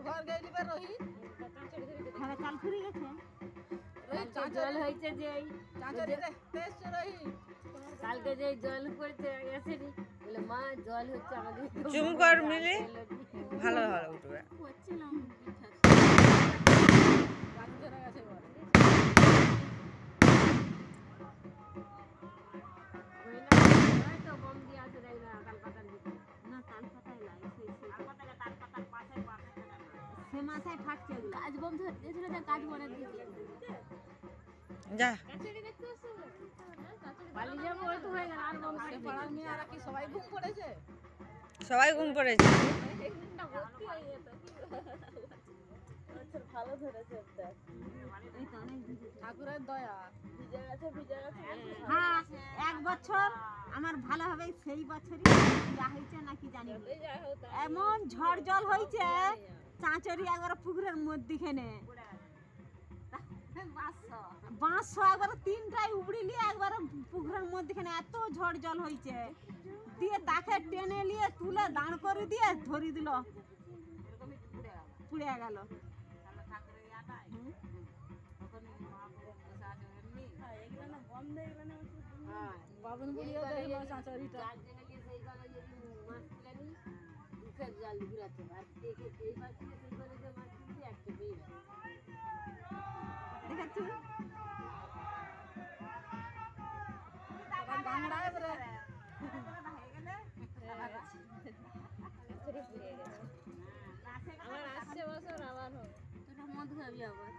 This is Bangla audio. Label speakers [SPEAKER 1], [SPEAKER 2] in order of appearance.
[SPEAKER 1] ঘর গেলিবে রহি
[SPEAKER 2] হ্যাঁ কাল ফিরে গেছে
[SPEAKER 3] জল হয়েছে যে কালকে যে জল পড়তে গেছেনি বলে মা জল হচ্ছে আমাদের
[SPEAKER 4] চুমকর মিলে ভালো ভালো উঠবে
[SPEAKER 2] করছিলাম
[SPEAKER 3] তো বম দিয়ে আছে দেখ না তাল পাতার ভিতরে
[SPEAKER 2] না তাল পাতায় লাগে সে মাথায় ফাটছে এগুলো আজ বম ধরেছিল যে কাজ করার দিকে
[SPEAKER 4] যা
[SPEAKER 3] পালি যাবো ওই তো হয়ে গেল আর বম
[SPEAKER 1] সে পাড়ার মেয়েরা কি সবাই ঘুম পড়েছে
[SPEAKER 4] সবাই ঘুম পড়েছে
[SPEAKER 2] ভালো ধরেছে একটা এই তো অনেক
[SPEAKER 1] ঠাকুরের দয়া
[SPEAKER 2] হ্যাঁ এক বছর আমার ভালো হবে সেই বছরই যা হয়েছে নাকি জানি না। এমন ঝড় জল হয়েছে চাঁচরি একবার পুকুরের মধ্যিখানে বাঁশশো একবার তিনটায় উবড়ি নিয়ে একবার পুকুরের মধ্যিখানে এত ঝড় জল হয়েছে দিয়ে তাকে টেনে নিয়ে তুলে দাঁড় করে দিয়ে ধরি দিল পুড়ে গেল
[SPEAKER 1] বাবন বুড়িও দেখলো চাঁচরিটা
[SPEAKER 3] জাল ঘুরাতে আর দেখে এই পাশ থেকে সেই করে যে মাছ তুলছে একটা বের
[SPEAKER 2] দেখেছি
[SPEAKER 1] বাংলায় বলে
[SPEAKER 3] আমার আসছে বছর আবার হোক
[SPEAKER 2] তোরা মধু খাবি আবার